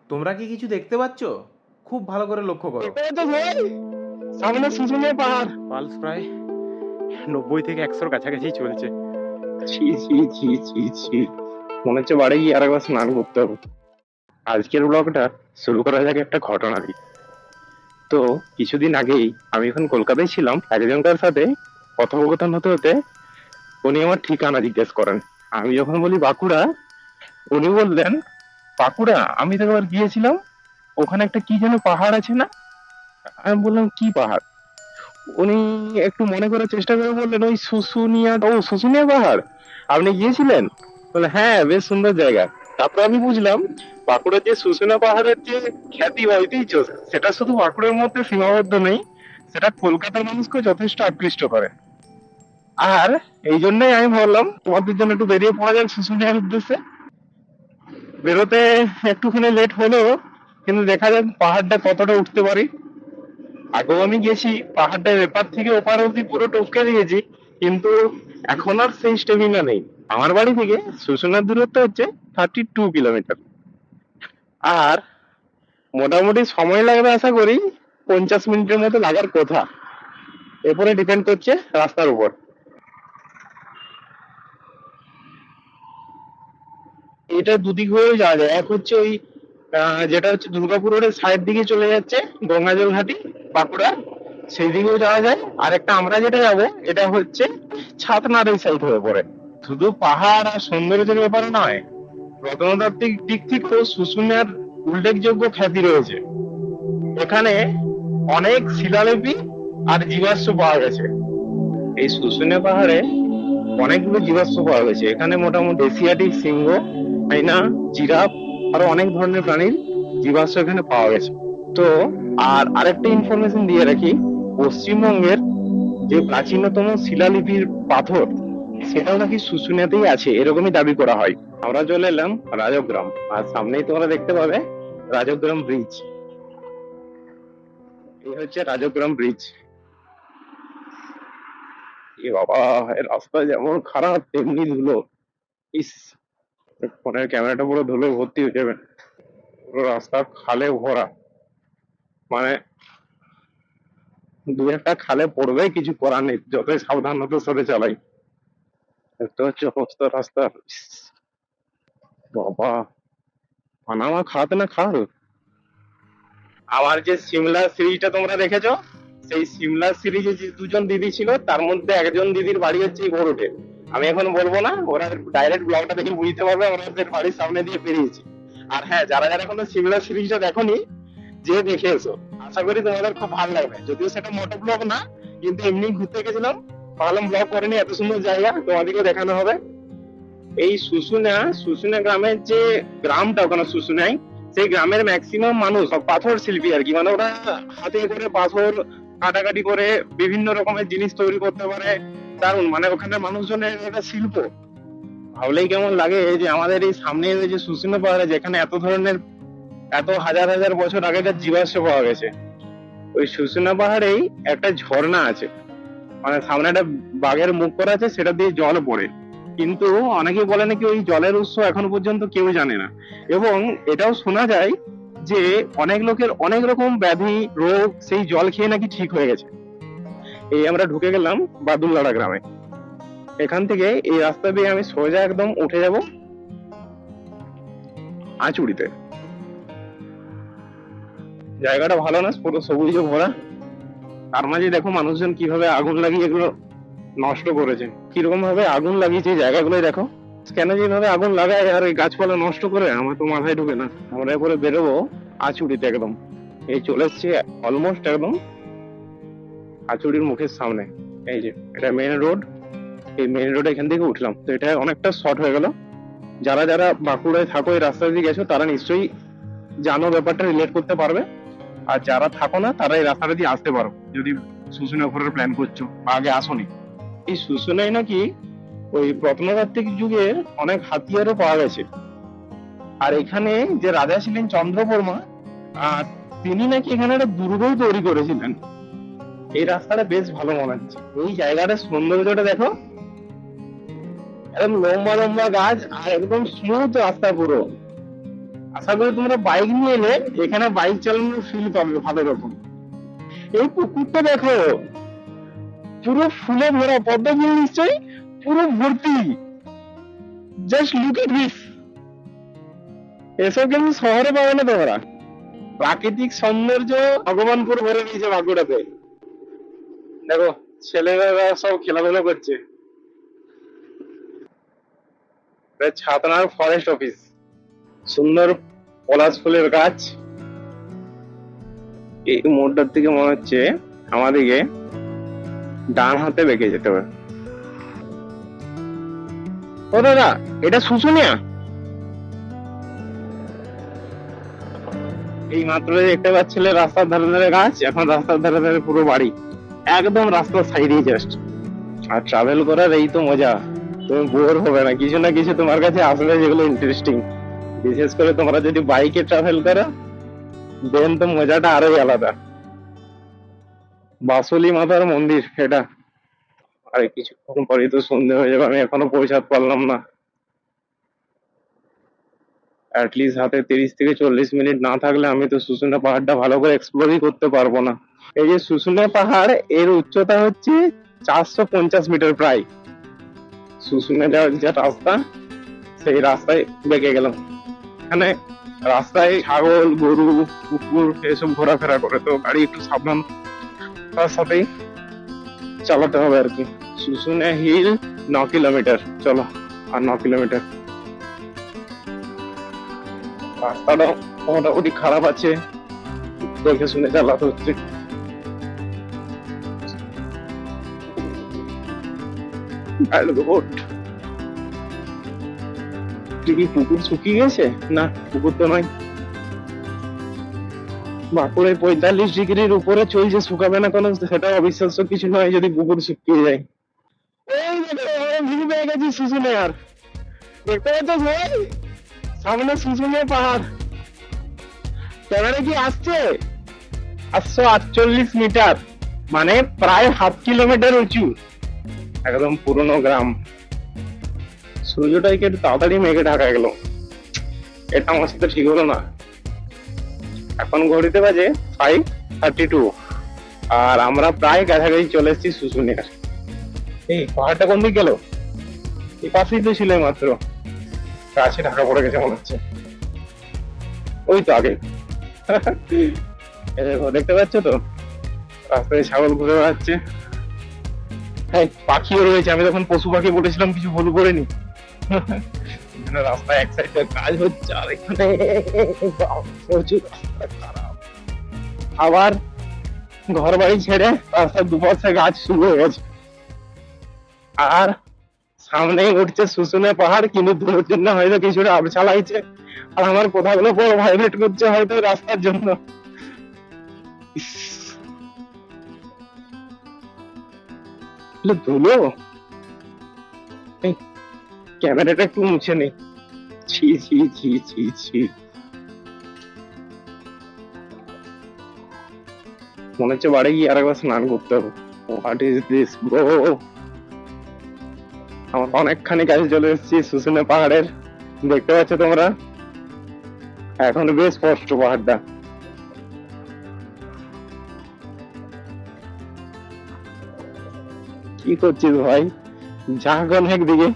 তোমরা কি কিছু দেখতে পাচ্ছ? খুব ভালো করে লক্ষ্য করো। এটাই তো ভাই, সামনে শুশুনিয়া পাহাড়। পালস প্রায় 90 থেকে 100-র কাছাকাছি চলছে। ছি ছি ছি ছি ছি, মনে হচ্ছে বাড়ি গিয়ে আরেকবার স্নান করতে হবে। আজকের ব্লগটা শুরু করা যাক একটা ঘটনা দিয়ে। তো কিছুদিন আগেই আমি এখন কলকাতায় ছিলাম, একজনকার সাথে কথোপকথন হতে হতে উনি আমার ঠিকানা জিজ্ঞেস করেন। আমি যখন বলি বাঁকুড়া, উনি বললেন বাঁকুড়া, আমি তো একবার গিয়েছিলাম, ওখানে একটা কি যেন পাহাড় আছে না? আমি বললাম কি পাহাড়? উনি একটু মনে করার চেষ্টা করে বললেন ওই শুশুনিয়া, ও শুশুনিয়া পাহাড়, আপনি গিয়েছিলেন? বলে হ্যাঁ, বেশ সুন্দর জায়গা। তারপর আমি বুঝলাম বাঁকুড়ার যে শুশুনিয়া পাহাড়ের যে খ্যাতি বা ঐতিহ্য, সেটা শুধু বাঁকুড়ার মধ্যে সীমাবদ্ধ নেই, সেটা কলকাতার মানুষকে যথেষ্ট আকৃষ্ট করে। আর এই জন্যই আমি ভাবলাম তোমাদের জন্য একটু বেরিয়ে পড়া যাক শুশুনিয়ার উদ্দেশ্যে। বেরোতে একটুখানি লেট হলো, কিন্তু দেখা যাক পাহাড়টা কতটা উঠতে পারি। আগেও আমি গেছি, পাহাড়টার এপার থেকে ওপার অব্দি পুরো টপকে দিয়েছি, কিন্তু এখন আর সেই স্টেমিনা নেই। আমার বাড়ি থেকে শুশুনিয়ার দূরত্ব হচ্ছে 32 কিলোমিটার। আর মোটামুটি সময় লাগবে আশা করি 50 মিনিটের মতো লাগার কথা। এরপরে ডিপেন্ড করছে রাস্তার উপর। এটা দুদিক হয়েও যাওয়া যায়। এক হচ্ছে ওই যেটা হচ্ছে দুর্গাপুর রোডের সাইড দিকে চলে যাচ্ছে, গঙ্গাজল ঘাটি, বাঁকুড়া, সেই দিকেও যাওয়া যায়। আর একটা আমরা যেটা যাবো, এটা হচ্ছে ছাতনার এই সাইড হয়ে পড়ে। শুধু পাহাড় আর সৌন্দর্যের ব্যাপারে নয়, প্রত্নতাত্ত্বিক দিক থেকেও শুশুনিয়ার উল্লেখযোগ্য খ্যাতি রয়েছে। এখানে অনেক শিলালিপি আর জীবাশ্ম পাওয়া গেছে। এই শুশুনিয়া পাহাড়ে অনেকগুলো জীবাশ্ম পাওয়া গেছে। এখানে মোটামুটি এশিয়াটিক সিংহ, হাইনা, জিরাফ, আরো অনেক ধরনের প্রাণীর জীবাশ্ম এখানে পাওয়া গেছে। তো আর আরেকটা ইনফরমেশন দিয়ে রাখি, পশ্চিমবঙ্গের যে প্রাচীনতম শিলালিপির পাথর, সেটাও নাকি শুশুনিয়াতেই আছে, এরকমই দাবি করা হয়। আমরা চলে এলাম রাজগ্রাম, আর সামনেই তোমরা দেখতে পাবে রাজগ্রাম ব্রিজ। এই হচ্ছে রাজগ্রাম ব্রিজ। এ বাবা, এ রাস্তা যেমন খারাপ তেমনি ধুলো। ইস, ফোনের ক্যামেরাটা পুরো ধুলো ভর্তি হয়ে যাবে। পুরো রাস্তা খালে ভরা, মানে দু একটা খালে পড়বে, কিছু করার নেই, যতই সাবধানতার সাথে চালাই। এটা হচ্ছে অবস্থা রাস্তার। ইস, বাবা, পানামা খাত না খাল। আমার যে সিমলা সিরিজটা তোমরা দেখেছো, সেই সিমলা সিরিজে যে দুজন দিদি ছিল, তার মধ্যে একজন দিদির বাড়ি হচ্ছে এই বড়টে। আমি এখন বলবো না, ওরা ডাইরেক্ট ব্লগটা দেখে বুঝতে পারবে আমাদের বাড়ির সামনে দিয়ে পেরিয়েছি। আর হ্যাঁ, যারা যারা এখনো সিমলা সিরিজটা দেখোনি, যে দেখে এসো, আশা করি তোমাদের খুব ভালো লাগবে। যদিও সেটা মোটো ব্লগ না, কিন্তু এমনি ঘুরতে গেছিলাম, ভাবলাম ব্লগ করেনি, এত সুন্দর জায়গা তোমাদেরকে দেখানো হবে। এই শুশুনিয়া গ্রামের যে গ্রামটা ওখানে শুশুনিয়ায়, সেই গ্রামের ম্যাক্সিমাম মানুষ সব পাথর শিল্পী আর কি, মানে ওরা হাতে করে পাথর কাটাকাটি করে বিভিন্ন রকমের জিনিস তৈরি করতে পারে। দারুণ, মানে ওখানে মানুষজনের একটা শিল্প। ভাবলেই কেমন লাগে যে আমাদের এই সামনে যে শুশুনিয়া পাহাড়ে, যেখানে এত ধরনের, এত হাজার হাজার বছর আগেকার জীবাশ্ম পাওয়া গেছে, ওই শুশুনিয়া পাহাড়েই একটা ঝর্ণা আছে। মানে সামনে একটা বাঘের মুখ করা আছে, সেটা দিয়ে জল পড়ে। কিন্তু অনেকে বলে নাকি ওই জলের উৎস এখনো পর্যন্ত কেউ জানে না। এবং এটাও শোনা যায় যে অনেক লোকের অনেক রকম ব্যাধি রোগ সেই জল খেয়ে নাকি ঠিক হয়ে গেছে। এই আমরা ঢুকে গেলাম বাদুল্লাড়া গ্রামে। এখান থেকে এই রাস্তা দিয়ে আমি সোজা একদম উঠে যাব আঁচুড়িতে। জায়গাটা ভালো না, পুরো সবুজে ভরা। তার মাঝে দেখো মানুষজন কিভাবে আগুন লাগিয়ে এগুলো নষ্ট করেছে। কিরকম ভাবে আগুন লাগিয়েছে এই জায়গাগুলোই দেখো। কেন যেভাবে আগুন লাগায় আর এই গাছপালা নষ্ট করে, আমার তো মাথায় ঢুকে না। আমরা এরপরে বেরোবো আচুড়িতে একদম। এই চলে এসছি অলমোস্ট একদম আচুড়ির মুখের সামনে। এই যে এটা মেন রোড, এই মেন রোড এখান থেকে উঠলাম, তো এটা অনেকটা শর্ট হয়ে গেল। যারা যারা বাঁকুড়ায় থাকো, এই রাস্তা দিয়ে গেছো, তারা নিশ্চয়ই জানো, ব্যাপারটা রিলেট করতে পারবে। আর যারা থাকো না, তারা এই রাস্তাটা দিয়ে আসতে পারো, যদি শুশুনিয়া ঘোরার প্ল্যান করছো বা আগে আসোনি। এই শুশুনিয়ায় নাকি ওই প্রত্নতাত্ত্বিক যুগের অনেক হাতিয়ারও পাওয়া গেছে। আর এখানে যে রাজা ছিলেন চন্দ্রবর্মা, আর তিনি নাকি এখানে একটা দুর্গও তৈরি করেছিলেন। এই রাস্তাটা বেশ ভালো মনে হচ্ছে। এই জায়গাটার সৌন্দর্যটা দেখো, একদম লম্বা লম্বা গাছ আর একদম স্মুথ রাস্তা পুরো। আশা করি তোমরা বাইক নিয়ে এলে এখানে বাইক চালানোর ফিল পাবে ভালো রকম। এই পুকুরটা দেখো, পুরো ফুলে ভরা, পদ্মা ফুল নিশ্চয়ই পুরো ভর্তি। Just look at this. এসব কিন্তু শহরে পাবে না তোমরা। প্রাকৃতিক সৌন্দর্য ভগবান পুরো ভরে দিয়েছে বাঁকুড়াতে। দেখো ছেলেমেয়েরা সব খেলাধুলা করছে। এটা ছাতনার ফরেস্ট অফিস। সুন্দর পলাশ ফুলের গাছ। এই মোড়টার থেকে মনে হচ্ছে আমাদেরকে ডান হাতে বেঁকে যেতে হবে। ও দাদা, এটা শুশুনিয়া? এই মাত্র দেখতে পাচ্ছিলে রাস্তার ধারে ধারে গাছ, এখন রাস্তার ধারে ধারে পুরো বাড়ি, একদম রাস্তার সাইডেই জাস্ট। আর ট্রাভেল করার এই তো মজা, তুমি বোর হবে না, কিছু না কিছু তোমার কাছে আসবে যেগুলো ইন্টারেস্টিং। বিশেষ করে তোমরা যদি বাইকে ট্রাভেল করো দেন তো মজাটা আরোই আলাদা। বাসুলি মাতার মন্দির এটা। আরে কিছুক্ষণ পরেই তো সন্ধে হয়ে যাবে, আমি এখনো পৌঁছাতে পারলাম না। অ্যাটলিস্ট হাতে 30 থেকে 40 মিনিট না থাকলে আমি তো শুশুনিয়া পাহাড়টা ভালো করে এক্সপ্লোরই করতে পারবো না। এই যে শুশুনিয়া পাহাড়, এর উচ্চতা হচ্ছে 450 মিটার প্রায়। শুশুনিয়া যাওয়ার যে রাস্তা, সেই রাস্তায় বেঁকে গেলাম। এখানে রাস্তায় ছাগল, গরু, কুকুর এসব ঘোরাফেরা করে, তো গাড়ি একটু সাবধান তার সাথেই চালাতে হবে আর কি। শুশুনিয়া হিল 9 কিলোমিটার, চলো আর 9 কিলোমিটার। রাস্তাটা মোটামুটি খারাপ আছে, দেখে শুনে চালাতে হচ্ছে। কি পুকুর শুকিয়ে গেছে? না, পুকুর তো নয়। বাঁকুড়ায় 45 ডিগ্রির উপরে চলছে, শুকাবে না কোনো, সেটা অবিশ্বাস্য কিছু নয় যদি পুকুর শুকিয়ে যায়। এই ভিউ পেয়ে গেছি শুশুনিয়ার, দেখতে পাচ্ছ সবাই? সামনে শুশুনিয়া পাহাড়। ক্যামেরা কি আসছে? 848 মিটার, মানে প্রায় 1/2 কিলোমিটার উঁচু, একদম পুরনো গ্রাম। সূর্যটাকে একটু তাড়াতাড়ি মেঘে ঢাকা গেল, এটা আমার সাথে ঠিক হলো না। এখন ঘড়িতে বাজে 5:32, আর আমরা প্রায় কাছাকাছি চলে এসেছি শুশুনিয়ার। এই পাহাড়টা কোন দিক গেল? এই পাশেই তো ছিল মাত্র, গাছে ঢাকা পড়ে গেছে মনে হচ্ছে। ওই তো আগে। এই দেখো, দেখতে পাচ্ছ তো রাস্তায় ছাগল ঘুরে বেড়াচ্ছে। হ্যাঁ, পাখিও রয়েছে, আমি তখন পশু পাখি বলেছিলাম কিছু ভুল করিনি। এখানে রাস্তায় এক সাইডে কাজ হচ্ছে, আর এখানে প্রচুর রাস্তা খারাপ। আবার ঘর বাড়ি ছেড়ে রাস্তার দুপাশে গাছ শুরু হয়ে গেছে, আর সামনেই উঠছে শুশুনিয়া পাহাড়, কিন্তু দূরের জন্য হয়তো কিছুটা আবছা লাগছে, আর আমার কোথাগুলো পুরো ভাইব্রেট করছে হয়তো রাস্তার জন্য। ইস, ধুলো। এই ক্যামেরাটা একটু মুছে নেই। ছি ছি ছি ছি ছি, মনে হচ্ছে বাড়ি গিয়ে আর একবার স্নান করতে হবে। What is this bro? আমার অনেকখানি কাছে চলে এসেছি শুশুনিয়া পাহাড়ের, দেখতে পাচ্ছ তোমরা? এখন বেশ স্পষ্ট পাহাড়টা। কি করছিস ভাই? যা কোন একদিকে,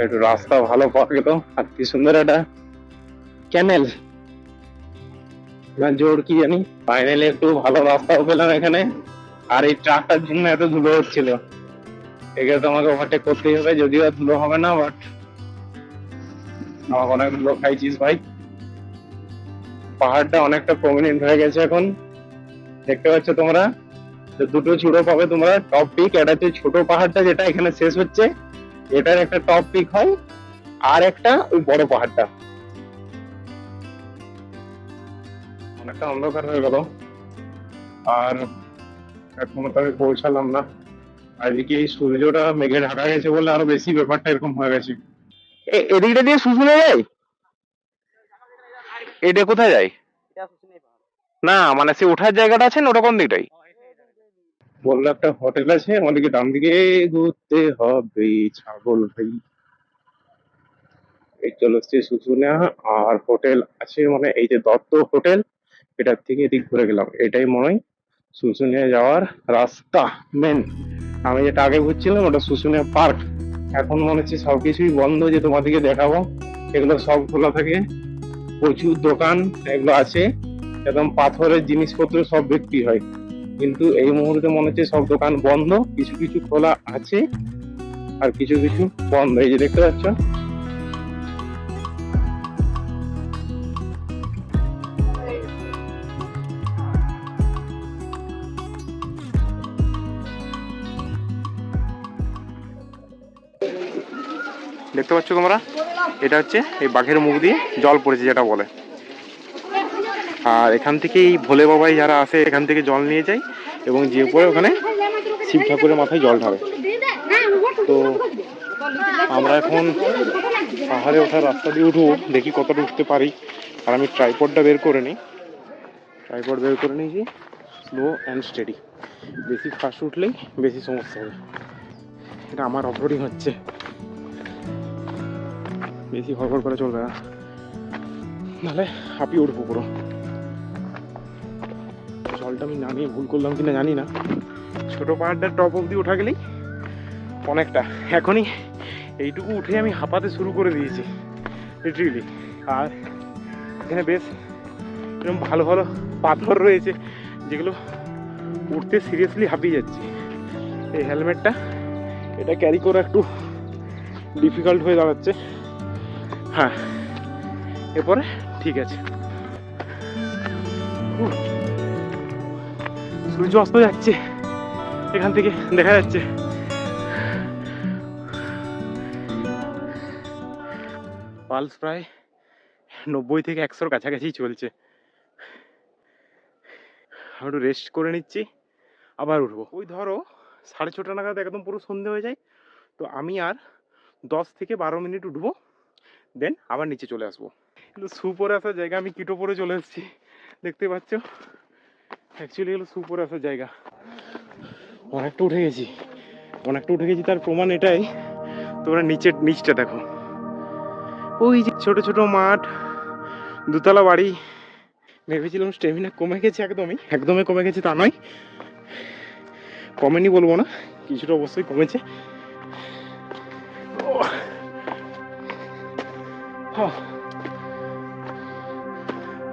একটু রাস্তা ভালো পাওয়া গেল। আর কি সুন্দর একটা ক্যানেল, না জোর কি জানি, ফাইনালি একটু ভালো রাস্তাও পেলাম এখানে। আর এই ট্রাকটার জন্য এত ধুলো হচ্ছিল, একে তো আমাকে ওভারটেক করতেই হবে, যদিও আর ধুলো হবে না, বাট আমাকে অনেক ধুলো খাইছিস ভাই। পাহাড়টা অনেকটা প্রমিনেন্ট হয়ে গেছে এখন, দেখতে পাচ্ছ তোমরা? দুটো চূড়ো পাবে তোমরা, টপ পিক। এটা হচ্ছে ছোট পাহাড়টা যেটা এখানে শেষ হচ্ছে, এটার একটা টপ পিক হয়, আর একটা ওই বড় পাহাড়টা। অনেকটা অন্ধকার হয়ে গেল, আর এখনো তো আমি পৌঁছালাম না। আর এদিকে এই সূর্যটা মেঘে ঢাকা গেছে বলে আরো বেশি ব্যাপারটা এরকম হয়ে গেছে। এদিকটা দিয়ে শুশুনিয়া যায়? এটা কোথায় যায়? না মানে সে ওঠার জায়গাটা আছে না, ওটা কোন দিকটাই? বললো একটা হোটেল আছে, আমাদেরকে ডান দিকে ঘুরতে হবে ছাগল ভাই। এই চলে এসছি শুশুনিয়া। আর হোটেল আছে মানে এই যে দত্ত হোটেল, এটার থেকে এদিক ঘুরে গেলাম। এটাই মনে হয় শুশুনিয়া যাওয়ার রাস্তা মেন। আমি যেটা আগে ঘুরছিলাম ওটা শুশুনিয়া পার্ক। এখন মনে হচ্ছে সবকিছুই বন্ধ, যে তোমাদেরকে দেখাবো। এগুলো সব খোলা থাকে, প্রচুর দোকান এগুলো আছে, একদম পাথরের জিনিসপত্র সব বিক্রি হয়। কিন্তু এই মুহূর্তে মনে হচ্ছে সব দোকান বন্ধ, কিছু কিছু খোলা আছে আর কিছু কিছু বন্ধ। এই যে দেখতে পাচ্ছ। দেখতে পাচ্ছ তোমরা, এটা হচ্ছে এই বাঘের মুখ দিয়ে জল পড়েছে যেটা বলে। আর এখান থেকে এই ভোলে বাবাই যারা আসে এখান থেকে জল নিয়ে যায় এবং যে পরে ওখানে শিব ঠাকুরের মাথায় জল ঢালে। তো আমরা এখন পাহাড়ে ওঠার রাস্তা দিয়ে উঠবো, দেখি কতটা উঠতে পারি। আর আমি ট্রাইপডটা বের করে নিই, ট্রাইপড বের করে নিয়েছি। স্লো অ্যান্ড স্টেডি, বেশি ফাস্ট উঠলেই বেশি সমস্যা হবে। এটা আমার অফরোডিং হচ্ছে, বেশি হড়বড় করে চলবে না, নাহলে হাঁপিয়ে উঠবো পুরো। জলটা আমি নামিয়ে ভুল করলাম কিনা জানি না। ছোট পাহাড়টার টপ অব্দি ওঠা গেলেই অনেকটা। এখনই এইটুকু উঠে আমি হাঁপাতে শুরু করে দিয়েছি লিটারেলি। আর এখানে বেশ এরকম ভালো ভালো পাথর রয়েছে যেগুলো উঠতে সিরিয়াসলি হাঁপিয়ে যাচ্ছি। এই হেলমেটটা এটা ক্যারি করা একটু ডিফিকাল্ট হয়ে দাঁড়াচ্ছে। হ্যাঁ, এরপরে ঠিক আছে। সূর্য অস্ত যাচ্ছে, এখান থেকে দেখা যাচ্ছে। পালস প্রায় 90 থেকে 100-র কাছাকাছি চলছে। আমি একটু রেস্ট করে নিচ্ছি, আবার উঠবো। ওই ধরো 6:30 নাগাদ একদম পুরো সন্ধে হয়ে যায়। তো আমি আর 10 থেকে 12 মিনিট উঠবো, দেন আবার নিচে চলে আসবো। কিন্তু শু পরে আসার জায়গা, আমি কিটো পরে চলে এসেছি, দেখতে পাচ্ছ। অ্যাকচুয়ালি এগুলো শু পরে আসার জায়গা। অনেকটা উঠে গেছি, অনেকটা উঠে গেছি। তার প্রমাণ এটাই, তোমরা নিচটা দেখো। ওই যে ছোট ছোট মাঠ, দুতলা বাড়ি। ভেবেছিলাম স্টেমিনা কমে গেছে, একদমই কমে গেছে তা নয়। কমেনি বলবো না, কিছুটা অবশ্যই কমেছে।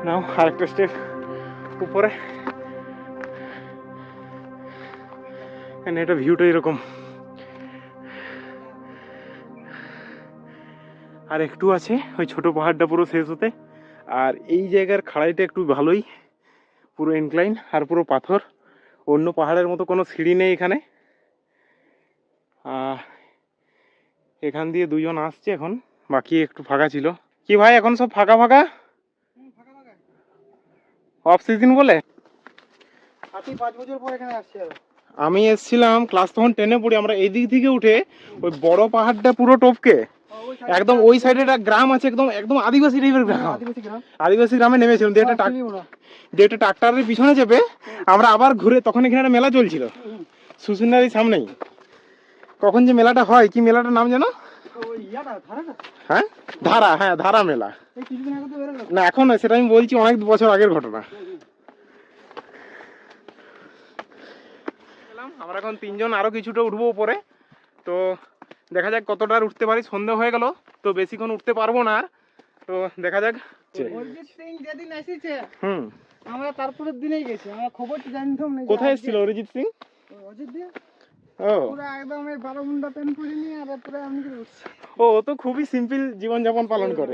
নাও আরেকটা স্টেপ উপরে। এটা ভিউটা এরকম। আর একটু আছে ওই ছোট পাহাড়টা পুরো শেষ হতে। আর এই জায়গার খাড়াইটা একটু ভালোই, পুরো ইনক্লাইন আর পুরো পাথর। অন্য পাহাড়ের মতো কোনো সিঁড়ি নেই এখানে। এখান দিয়ে দুজন আসছে এখন, বাকি একটু ফাঁকা ছিল। কি ভাই এখন সব ফাঁকা ফাঁকা? অফ সিজন বলে? 5 বছর পর এখানে আসছে। আমি এসেছিলাম ক্লাস তখন 10-এ পড়ি। আমরা এই দিক থেকে উঠে ওই বড় পাহাড়টা পুরো টপকে একদম ওই সাইডে একটা গ্রাম আছে, একদম একদম আদিবাসী টাইপের গ্রাম। আদিবাসী গ্রামে নেমেছিলাম দিয়ে একটা ট্রাক্টরের পিছনে চেপে আমরা আবার ঘুরে। তখন এখানে একটা মেলা চলছিল শুশুনিয়ার সামনেই। কখন যে মেলাটা হয়, কি মেলাটার নাম জানো? হ্যাঁ, ধারা মেলা। না এখন নয়, সেটা আমি বলছি অনেক বছর আগের ঘটনা। আমরা এখন 3 জন আরো কিছুটা উঠবো উপরে। তো দেখা যাক কতটা উঠতে পারি। সন্ধ্যা হয়ে গেল তো বেশিক্ষণ উঠতে পারবো না। তো দেখা যাক। অরিজিৎ সিং যেদিন এসেছে হুম, আমরা তারপরের দিনেই গেছি। আমরা খবরটা জানতাম না। কোথায় এসেছিল অরিজিৎ সিং? অযোধ্যা। ও পুরো একদম এই 12 মুন্ডা প্যান্ট পরে নিয়ে আর পুরো আমি কি উঠছি। ও তো খুবই সিম্পল জীবনযাপন পালন করে।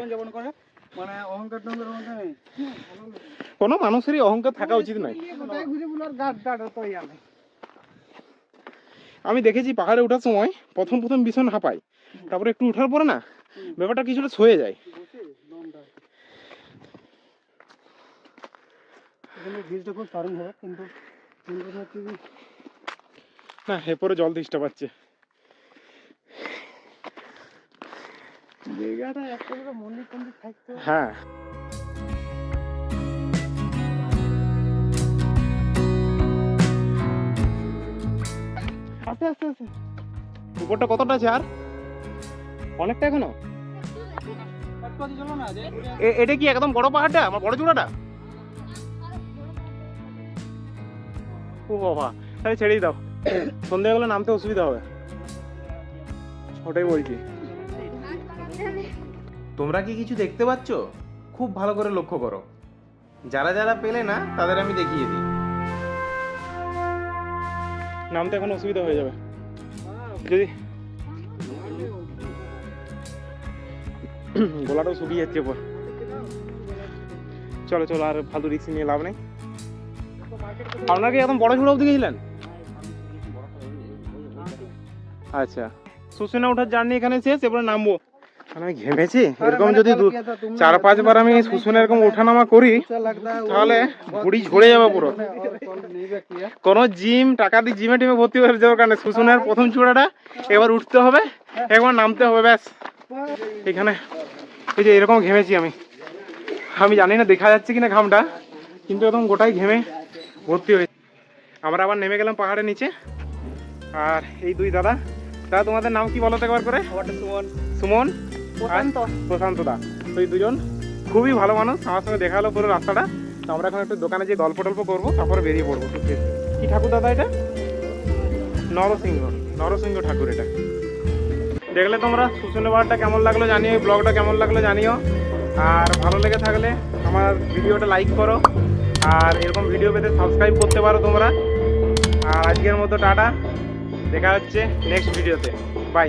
মানে অহংকার টহংকার মধ্যে নেই। কোনো মানুষেরই অহংকার থাকা উচিত নয়। কোথায় ঘুরে বুলার গাড় দাঁড় তো ইয়ালে। আমি দেখেছি পাহাড়ে ওঠার সময় প্রথম ভীষণ হাঁপাই, তারপরে একটু উঠার পরে না ব্যাপারটা কিছুটা সয়ে যায়। এখানে ভিউটা খুব দারুণ হবে, কিন্তু না এরপরে জল তেষ্টা পাচ্ছে। জায়গাটা একটা করে মন্দির টন্দির থাকতো। হ্যাঁ, আস্তে আস্তে আস্তে। উপরটা কতটা আছে? আর অনেকটা এখনো। এটা কি একদম বড় পাহাড়টা, আমার বড় চূড়াটা? ও বাবা, তাহলে ছেড়েই দাও, সন্ধ্যে গেলে নামতে অসুবিধা হবে, ওটাই বলছি। তোমরা কি কিছু দেখতে পাচ্ছ? খুব ভালো করে লক্ষ্য করো। যারা যারা পেলে না তাদের আমি দেখিয়ে দিই। নামতে এখন অসুবিধা হয়ে যাবে যদি গলাটাও শুকিয়ে যাচ্ছে পর। চলো চলো, আর ফালতু রিস্ক নিয়ে লাভ নেই। আপনারা কি একদম বড় চূড়া অব্দি গেছিলেন? আচ্ছা, শুশুনে ওঠার জার্নি এখানে শেষ, এবারে নামবো। আমি ঘেমেছি, এরকম যদি 4-5 বার আমি শুশুনে এরকম ওঠানামা করি তাহলে বুড়ি ঝরে যাবে পুরো। কোন জিম টাকা দিয়ে জিমে টিমে ভর্তি হয়ে যাওয়ার কারণে শুশুনের প্রথম চূড়াটা এবার উঠতে হবে, একবার নামতে হবে, ব্যাস। এখানে এই যে এরকম ঘেমেছি আমি জানি না দেখা যাচ্ছে কিনা ঘামটা, কিন্তু একদম গোটাই ঘেমে ভর্তি হয়েছে। আমরা আবার নেমে গেলাম পাহাড়ের নিচে, আর এই দুই দাদা, তোমাদের নাম কি বলো তো একবার করে? সুমন, প্রশান্ত দা। তো এই দুজন খুবই ভালো মানুষ, আমার সঙ্গে দেখা হলো পুরো রাস্তাটা। তো আমরা এখন একটু দোকানে গিয়ে গল্প টল্প করবো, তারপরে বেরিয়ে পড়বো। কি ঠাকুর দাদা এটা? নরসিংহ ঠাকুর এটা। দেখলে তোমরা শুশুনে পাহাড়টা কেমন লাগলো জানিও, এই ব্লগটা কেমন লাগলো জানিও। আর ভালো লেগে থাকলে আমার ভিডিওটা লাইক করো, আর এরকম ভিডিও পেতে সাবস্ক্রাইব করতে পারো তোমরা। আর আজকের মতো টাটা, দেখা হচ্ছে নেক্সট ভিডিওতে, বাই।